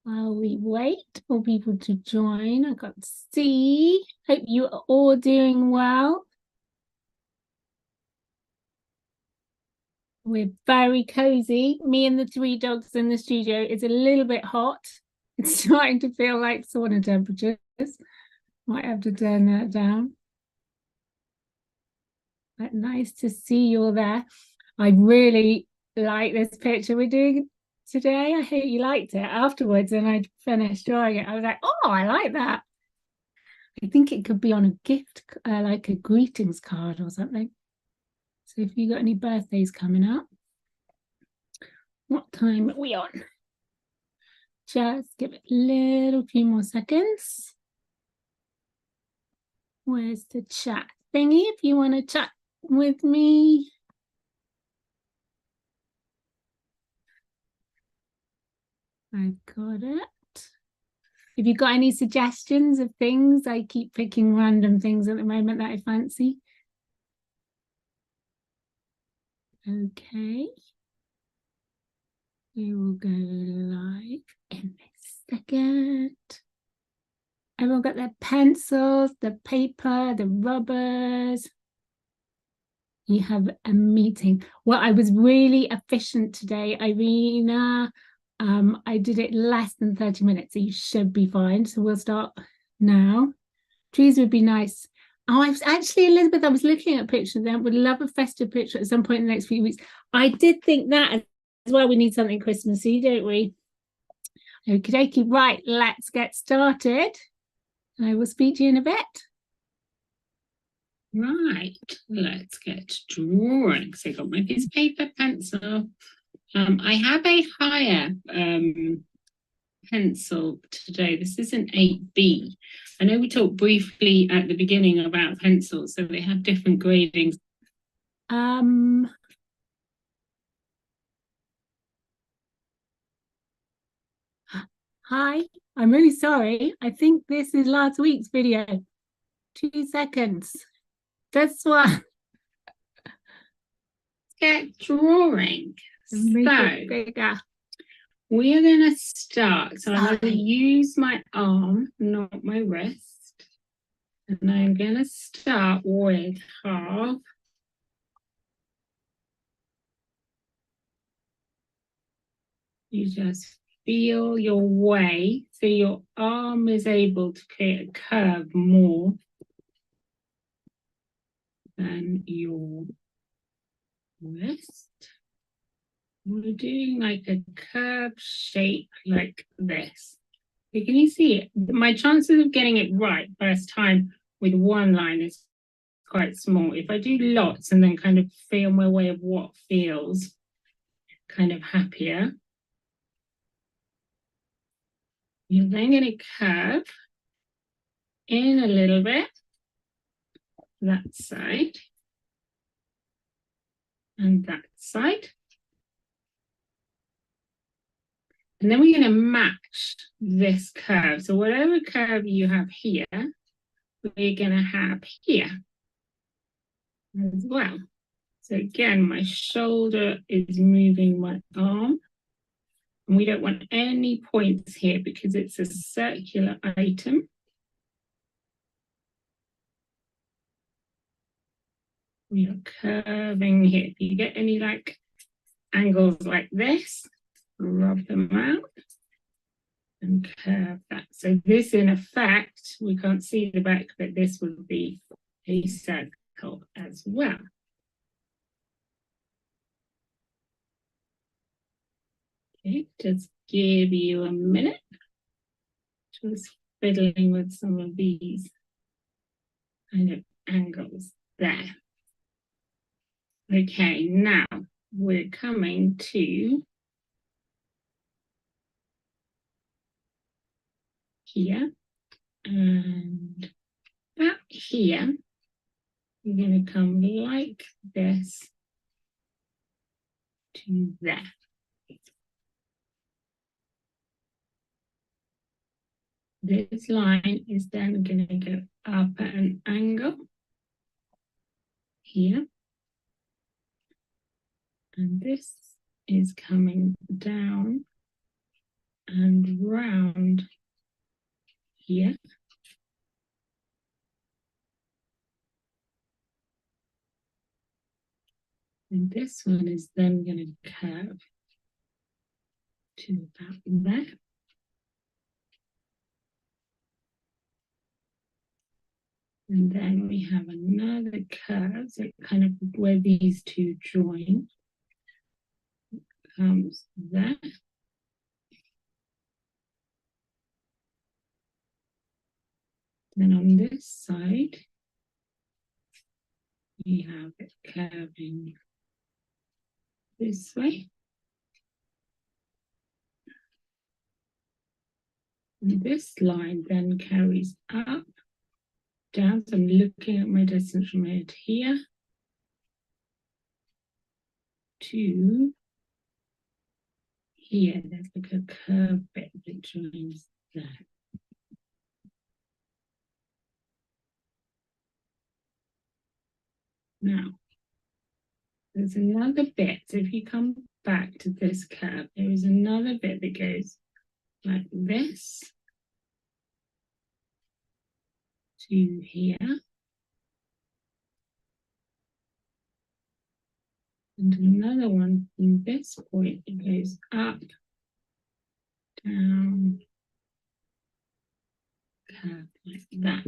While we wait for people to join, I got C. Hope you are all doing well. We're very cozy. Me and the 3 dogs in the studio. It's a little bit hot. It's starting to feel like sauna temperatures. Might have to turn that down. But nice to see you all there. I really like this picture we're doing today. I hope you liked it afterwards. And I finished drawing it. I was like, oh, I like that. I think it could be on a gift, like a greetings card or something. So if you got any birthdays coming up, what time are we on? Just give it a little few more seconds. Where's the chat thingy if you want to chat with me? I've got it. If you've got any suggestions of things, I keep picking random things at the moment that I fancy. Okay. We will go live in a second. Everyone got their pencils, the paper, the rubbers. You have a meeting. Well, I was really efficient today, Irina. I did it less than 30 minutes, so you should be fine. So we'll start now. Trees would be nice. Oh, I was actually, Elizabeth, I was looking at pictures and I would love a festive picture at some point in the next few weeks. I did think that as well. We need something Christmassy, don't we? Okie dokie. Right, let's get started. I will speak to you in a bit. Right, let's get drawing. So I've got my piece of paper, pencil. I have a higher pencil today. This is an 8B. I know we talked briefly at the beginning about pencils, so they have different gradings. Hi, I'm really sorry. I think this is last week's video. 2 seconds. This one. Get drawing. Make it bigger. We are going to start. So I'm going to use my arm, not my wrist. And I'm going to start with half. You just feel your way so your arm is able to create a curve more than your wrist. We're doing like a curve shape like this. So can you see it? My chances of getting it right first time with one line is quite small. If I do lots and then kind of feel my way of what feels kind of happier, you're then going to curve in a little bit that side and that side. And then we're going to match this curve. So whatever curve you have here, we're going to have here as well. So again, my shoulder is moving my arm. And we don't want any points here because it's a circular item. We are curving here. If you get any like angles like this, rub them out and curve that. So this in effect, we can't see the back, but this would be a circle as well. Okay, just give you a minute. Just fiddling with some of these kind of angles there. Okay, now we're coming to here and that here. We're going to come like this to there. This line is then going to go up at an angle here. And this is coming down and round here. And this one is then going to curve to about there. And then we have another curve, so kind of where these two join, comes there. Then on this side, we have it curving this way. And this line then carries up, down. So I'm looking at my distance from here to here, to here. There's like a curve bit that joins there. Now, there's another bit. So if you come back to this curve, there is another bit that goes like this to here. And another one from this point, it goes up, down, curve like that.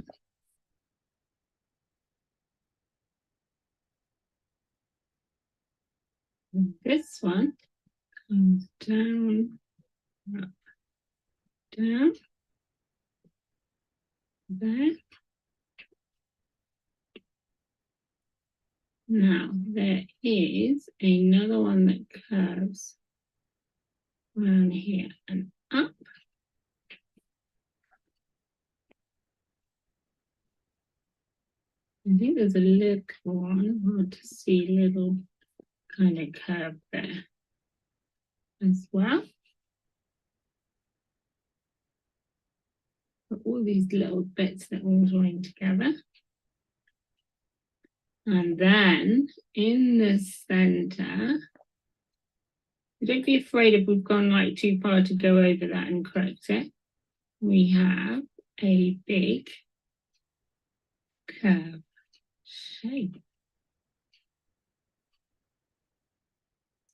And this one comes down, up, down, there. Now, there is another one that curves around here and up. I think there's a little one, hard to see, little kind of curve there as well. But all these little bits that all join together. And then in the center, don't be afraid if we've gone like too far to go over that and correct it. We have a big curve shape.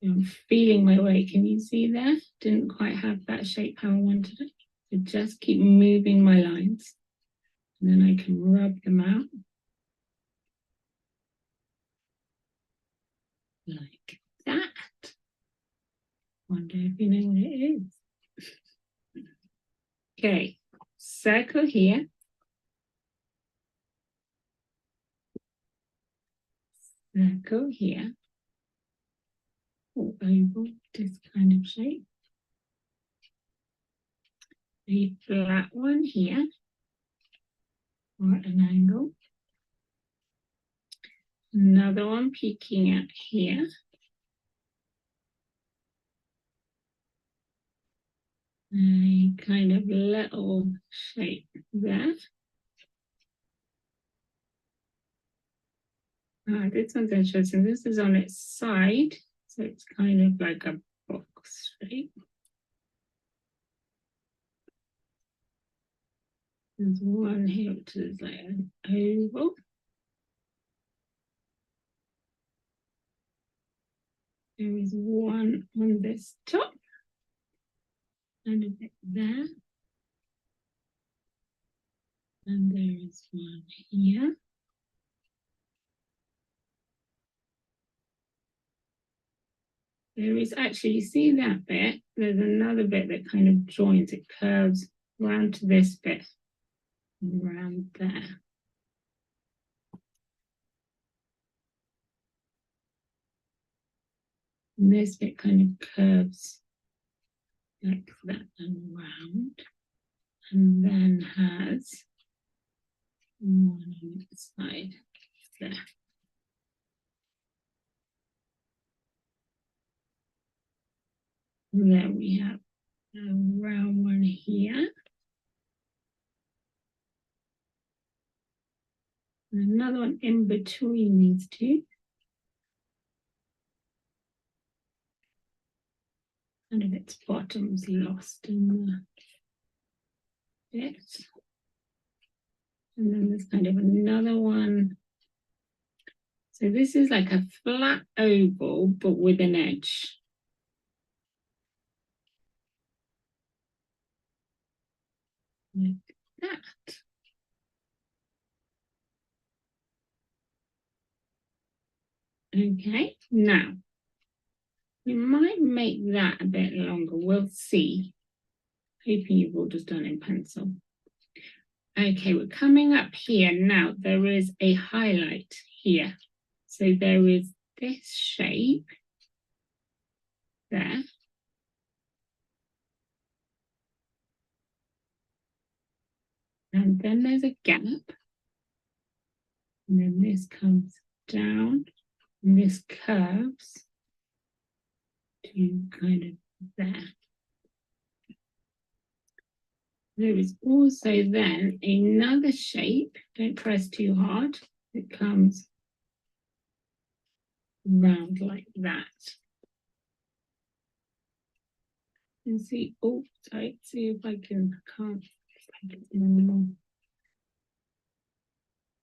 I'm feeling my way. Can you see there? Didn't quite have that shape how I wanted it. So just keep moving my lines. And then I can rub them out. Like that. Wonder if you know what it is. Okay, circle here. Circle here. Or oval, this kind of shape. A flat one here. Or an angle. Another one peeking out here. A kind of little shape there. This one's interesting. This is on its side, so it's kind of like a box shape. There's one here which is like an oval. There is one on this top and a bit there. And there is one here. There is actually, you see that bit? There's another bit that kind of joins, it curves around to this bit, around there. And this bit kind of curves like that and round, and then has one on the side there. And then we have a round one here. And another one in between these two. kind of its bottom's lost in the bit. And then there's kind of another one. So this is like a flat oval, but with an edge. Like that. Okay, now we might make that a bit longer. We'll see. Hoping you've all just done in pencil. Okay, we're coming up here now. There is a highlight here. So there is this shape there. And then there's a gap. And then this comes down. And this curves to kind of there. There is also then another shape. Don't press too hard. It comes round like that. And see, oh, sorry, see if I can't.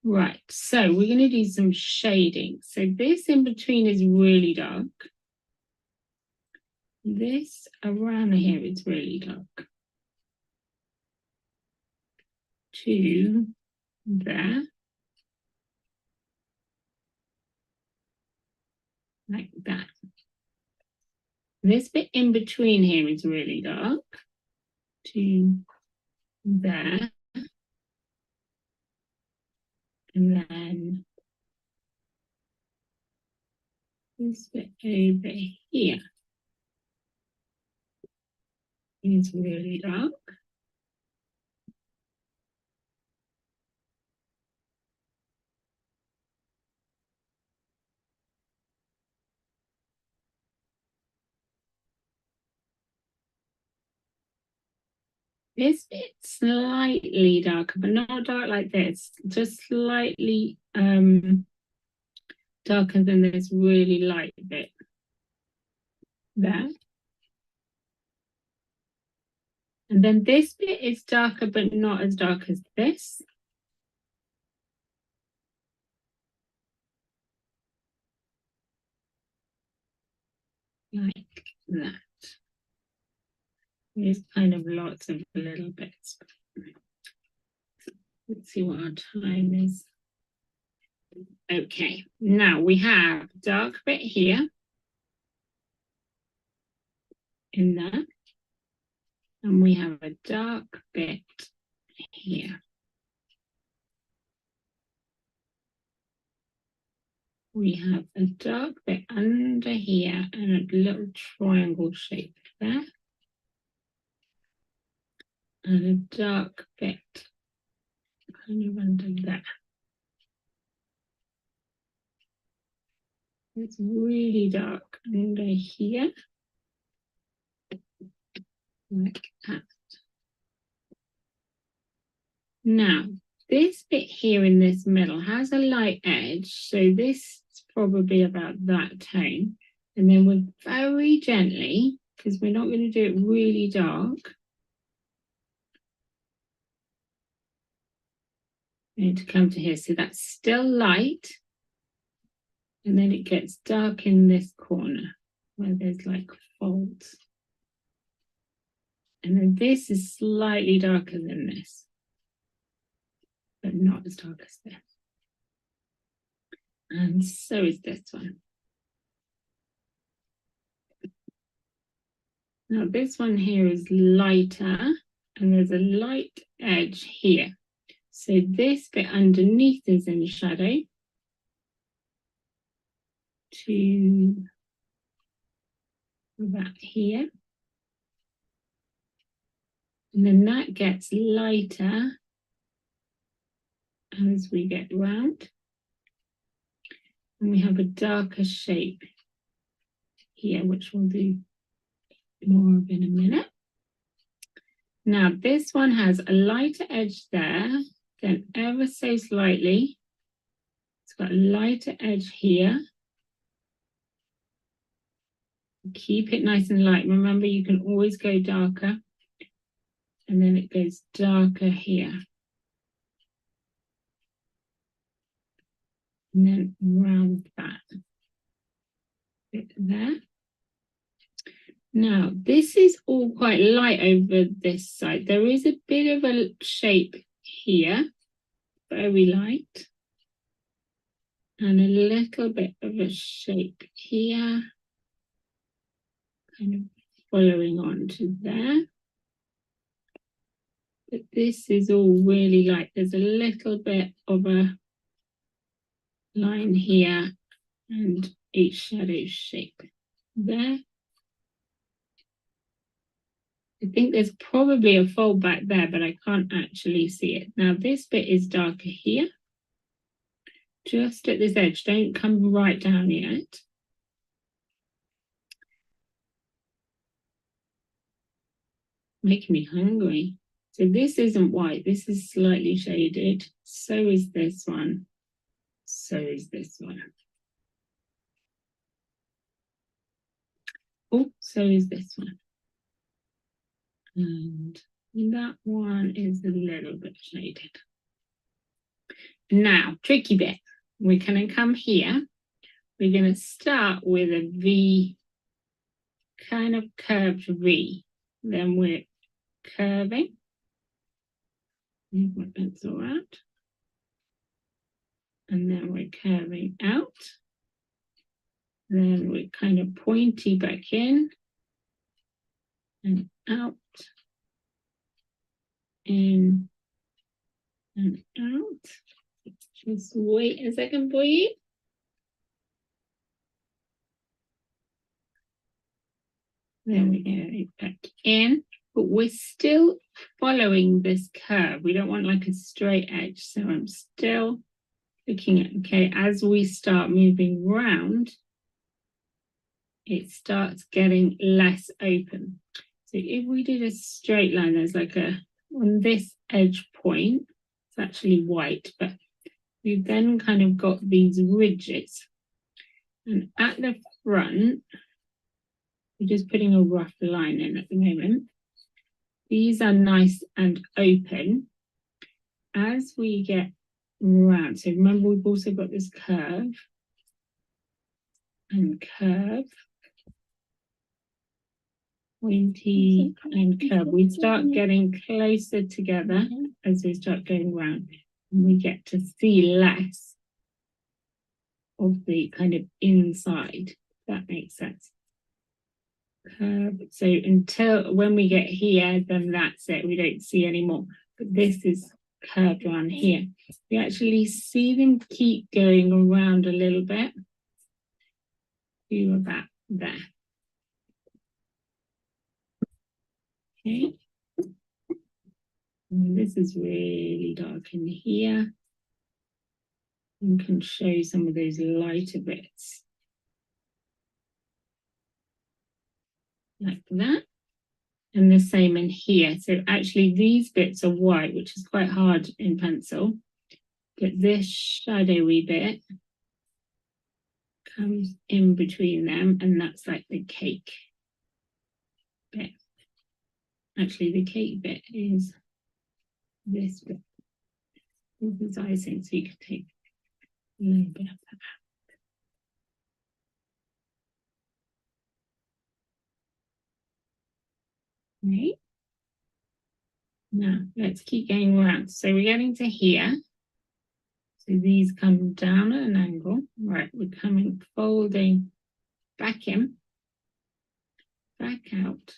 Right, so we're going to do some shading. So this in between is really dark. This around here is really dark. To there. Like that. This bit in between here is really dark. To there. And then this bit over here is really dark. This bit's slightly darker, but not dark like this, just slightly darker than this really light bit there. And then this bit is darker, but not as dark as this. Like that. There's kind of lots of little bits. Let's see what our time is. Okay, now we have a dark bit here. In that. And we have a dark bit here. We have a dark bit under here and a little triangle shape there. And a dark bit kind of under there. It's really dark under here. Like that. Now, this bit here in this middle has a light edge, so this is probably about that tone. And then we're very gently, because we're not going to do it really dark. We need to come to here, so that's still light. And then it gets dark in this corner, where there's like folds. And then this is slightly darker than this, but not as dark as this. And so is this one. Now this one here is lighter, and there's a light edge here. So this bit underneath is in shadow. To that here. And then that gets lighter as we get round. And we have a darker shape here, which we'll do more of in a minute. Now this one has a lighter edge there, then ever so slightly. It's got a lighter edge here. Keep it nice and light. Remember, you can always go darker. And then it goes darker here. And then round that bit there. Now, this is all quite light over this side. There is a bit of a shape here, very light. And a little bit of a shape here. Kind of following on to there. But this is all really light. There's a little bit of a line here and a shadow shape there. I think there's probably a fold back there, but I can't actually see it. Now this bit is darker here. Just at this edge, don't come right down yet. Making me hungry. So this isn't white, this is slightly shaded. So is this one. So is this one. Oh, so is this one. And that one is a little bit shaded. Now, tricky bit. We're going to come here. We're going to start with a V, kind of curved V. Then we're curving. Move my pencil out. And then we're curving out. Then we're kind of pointy back in and out, in and out. Just wait a second for you. There we go, back in, but we're still following this curve. We don't want like a straight edge, so I'm still looking at, okay, as we start moving round, it starts getting less open. So if we did a straight line, there's like a, on this edge point, it's actually white, but we've then kind of got these ridges. And at the front, we're just putting a rough line in at the moment. These are nice and open. As we get round, so remember we've also got this curve and curve, pointy and curve. We start getting closer together as we start going round, and we get to see less of the kind of inside, if that makes sense. Curve. So until when we get here, then that's it. We don't see anymore. But this is curved around here. We actually see them keep going around a little bit. Do about there. Okay. And this is really dark in here. You can show some of those lighter bits. Like that. And the same in here. So actually these bits are white, which is quite hard in pencil. But this shadowy bit comes in between them, and that's like the cake bit. Actually, the cake bit is this bit. This is icing, so you can take a little bit of that out. Right. Now, let's keep going around. So we're getting to here. So these come down at an angle. Right, we're coming, folding back in, back out,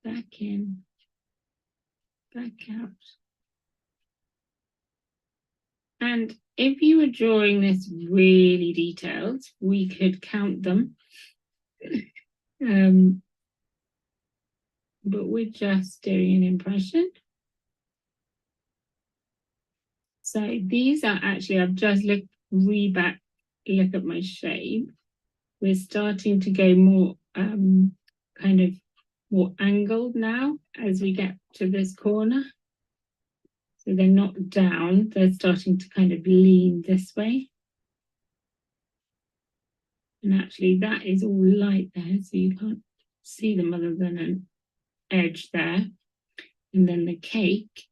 back in, back out. And if you were drawing this really detailed, we could count them. But we're just doing an impression. So these are actually, I've just look at my shape. We're starting to go more kind of more angled now as we get to this corner. So they're not down, they're starting to kind of lean this way. And actually that is all light there, so you can't see them other than an edge there. And then the cake,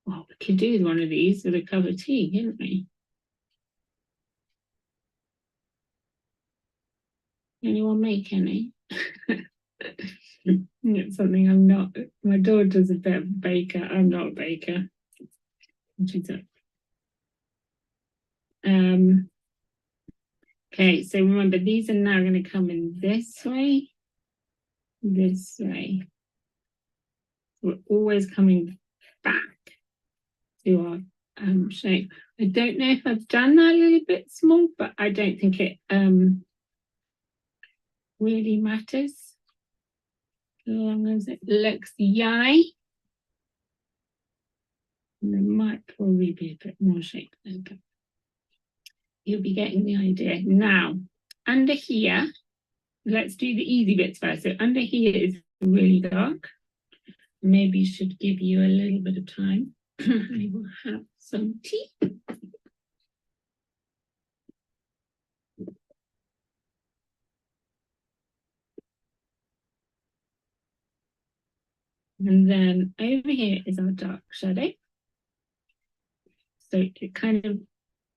well, we could do one of these with a cup of tea, couldn't we? Anyone make any? It's something I'm not. My daughter's a bit of a baker. I'm not a baker. She's a, okay, so remember, these are now going to come in this way. We're always coming back to our shape. I don't know if I've done that a little bit small, but I don't think it really matters as long as it looks yummy. There might probably be a bit more shape there, but you'll be getting the idea. Now, under here, let's do the easy bits first. So under here is really dark. Maybe should give you a little bit of time. I will have some tea. And then over here is our dark shadow. So it kind of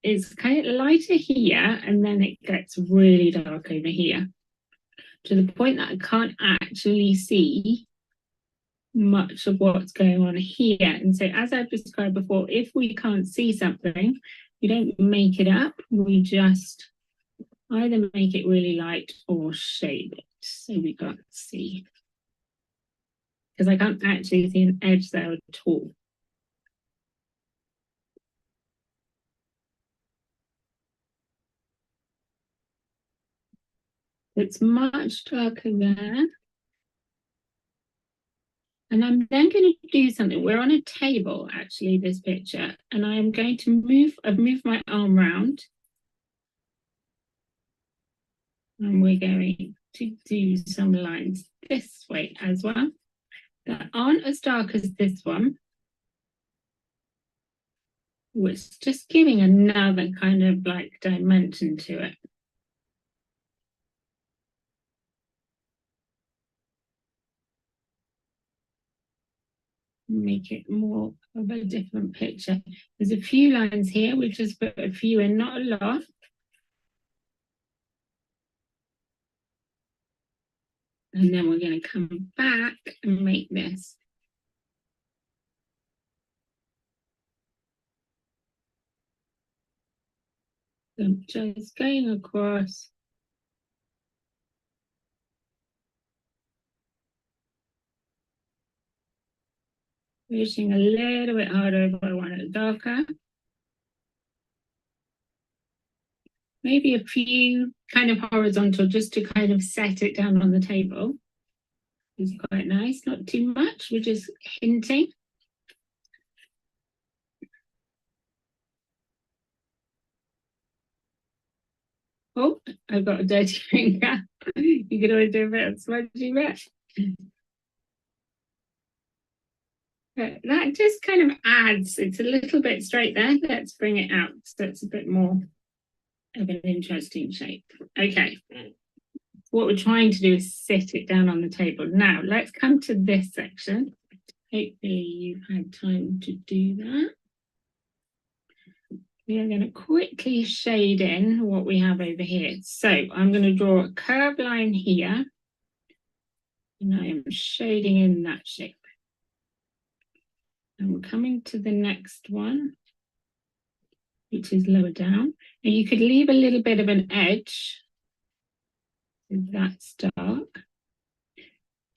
is kind of lighter here, and then it gets really dark over here, to the point that I can't actually see much of what's going on here. And so, as I've described before, if we can't see something, we don't make it up, we just either make it really light or shade it so we can't see. Because I can't actually see an edge there at all. It's much darker there. And I'm then going to do something. We're on a table, actually, this picture, and I am going to I've moved my arm round. And we're going to do some lines this way as well, that aren't as dark as this one, which just giving another kind of like dimension to it. Make it more of a different picture. There's a few lines here, we've just put a few in, not a lot. And then we're going to come back and make this. So I'm just going across. Pushing a little bit harder if I want it darker. Maybe a few kind of horizontal just to kind of set it down on the table. It's quite nice, not too much, we're just hinting. Oh, I've got a dirty finger. You could always do a bit of smudgy bit. But that just kind of adds, it's a little bit straight there. Let's bring it out so it's a bit more of an interesting shape. Okay. What we're trying to do is sit it down on the table. Now, let's come to this section. Hopefully you've had time to do that. We are going to quickly shade in what we have over here. So I'm going to draw a curved line here. And I am shading in that shape. And we're coming to the next one, which is lower down. And you could leave a little bit of an edge. So that's dark.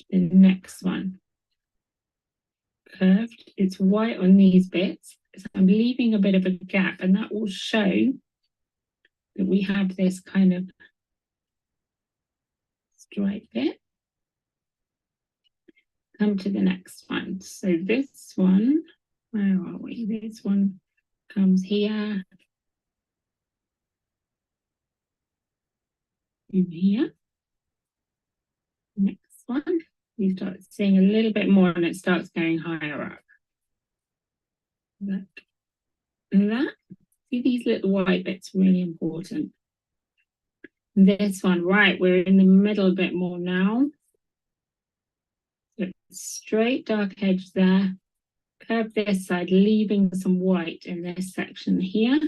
The next one, curved. It's white on these bits. So I'm leaving a bit of a gap, and that will show that we have this kind of stripe bit. Come to the next one. So this one, where are we? This one comes here. In here. Next one. You start seeing a little bit more and it starts going higher up. Like that. See these little white bits, really important. This one, right, we're in the middle a bit more now. Straight dark edge there. Curve this side, leaving some white in this section here.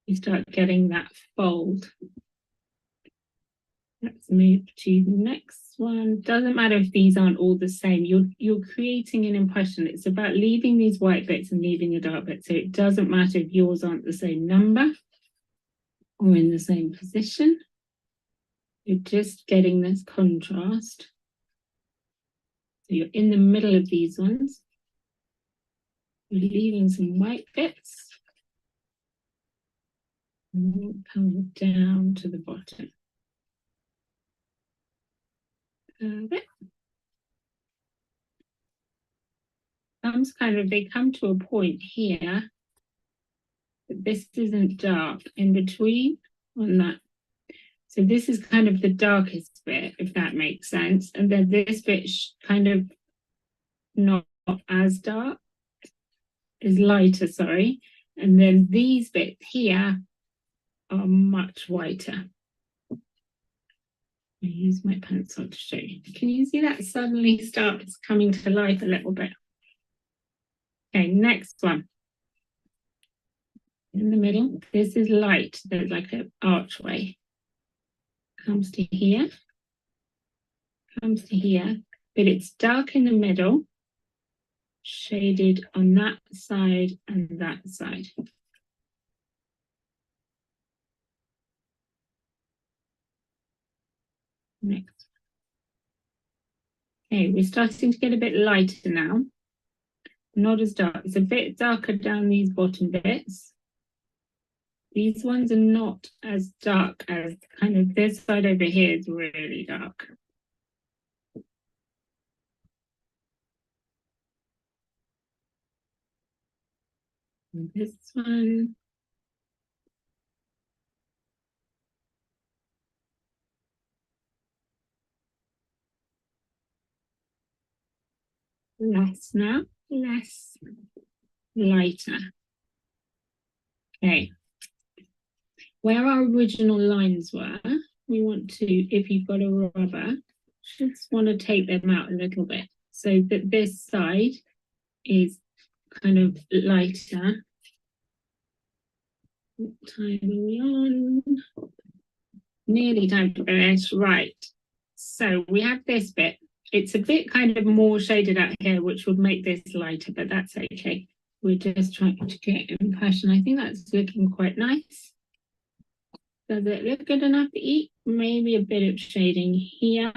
You start getting that fold. Let's move to the next one. Doesn't matter if these aren't all the same. You're creating an impression. It's about leaving these white bits and leaving the dark bits. So it doesn't matter if yours aren't the same number or in the same position. You're just getting this contrast. So you're in the middle of these ones. You're leaving some white bits. And we'll come down to the bottom. They come to a point here that this isn't dark in between on that. So this is kind of the darkest bit, if that makes sense. And then this bit kind of not as dark, is lighter, sorry. And then these bits here are much whiter. I use my pencil to show you. Can you see that suddenly starts coming to life a little bit? Okay, next one. In the middle, this is light. There's like an archway. Comes to here. Comes to here. But it's dark in the middle. Shaded on that side and that side. Next. Okay, we're starting to get a bit lighter now. Not as dark. It's a bit darker down these bottom bits. These ones are not as dark as kind of this side over here is really dark. And this one. Less now, less lighter. Okay. Where our original lines were, we want to, if you've got a rubber, just want to take them out a little bit so that this side is kind of lighter. What time are we on? Nearly time to finish. Right. So we have this bit. It's a bit kind of more shaded out here, which would make this lighter, but that's okay. We're just trying to get impression. I think that's looking quite nice. Does it look good enough to eat? Maybe a bit of shading here.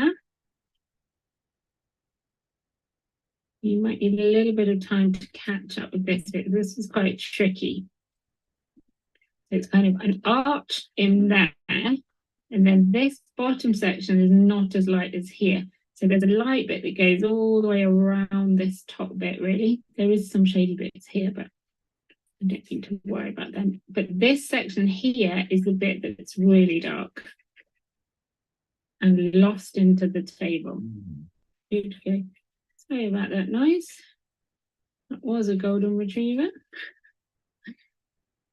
You might need a little bit of time to catch up with this bit. This is quite tricky. It's kind of an arch in there. And then this bottom section is not as light as here. So there's a light bit that goes all the way around this top bit, really. There is some shady bits here, but I don't think to worry about them. But this section here is the bit that's really dark and lost into the table. Okay. Sorry about that noise. That was a golden retriever.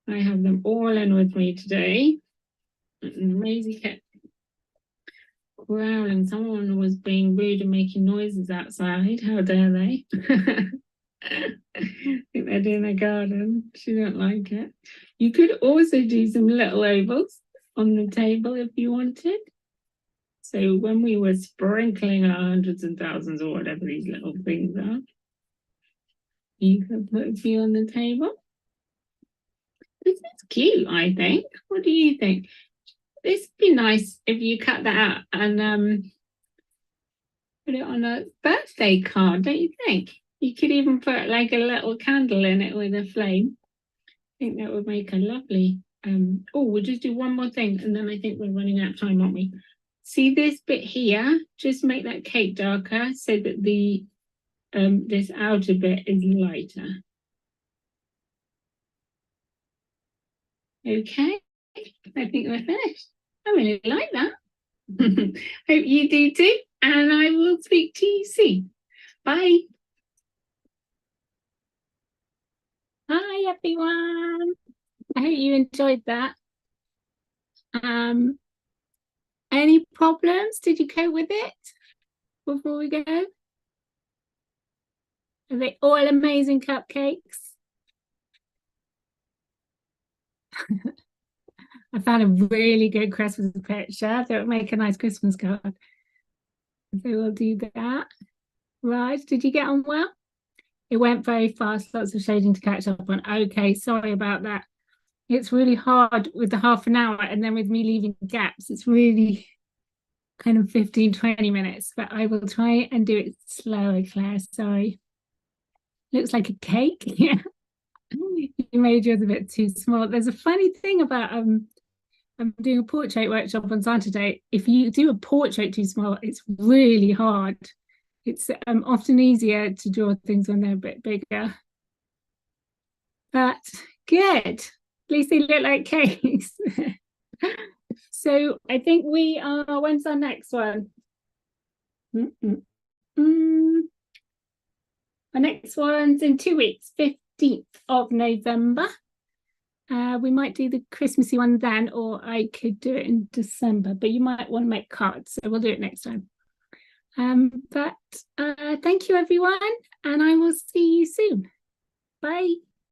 I have them all in with me today. Maisie kept growling. Someone was being rude and making noises outside. How dare they? I think they're doing their garden. She don't like it. You could also do some little ovals on the table if you wanted. So when we were sprinkling our hundreds and thousands or whatever these little things are, you could put a few on the table. This is cute, I think. What do you think? This would be nice if you cut that out and put it on a birthday card, don't you think? You could even put like a little candle in it with a flame. I think that would make a lovely. Oh, we'll just do one more thing and then I think we're running out of time, aren't we? See this bit here? Just make that cake darker so that the this outer bit is lighter. Okay, I think we're finished. I really like that. Hope you do too, and I will speak to you soon. Bye. Hi everyone. I hope you enjoyed that. Any problems? Did you cope with it before we go? Are they all amazing cupcakes? I found a really good Christmas picture that would make a nice Christmas card. So we'll do that. Right, did you get on well? It went very fast, lots of shading to catch up on. Okay, sorry about that. It's really hard with the half an hour and then with me leaving gaps. It's really kind of 15-20 minutes, but I will try and do it slower, Claire. Sorry. Looks like a cake. Yeah. You made yours a bit too small. There's a funny thing about I'm doing a portrait workshop on Saturday. If you do a portrait too small, it's really hard. It's often easier to draw things when they're a bit bigger. But good. At least they look like cakes. So I think we are, when's our next one? Our next one's in 2 weeks, 15th of November. We might do the Christmassy one then, or I could do it in December, but you might want to make cards, so we'll do it next time. But thank you, everyone, and I will see you soon. Bye.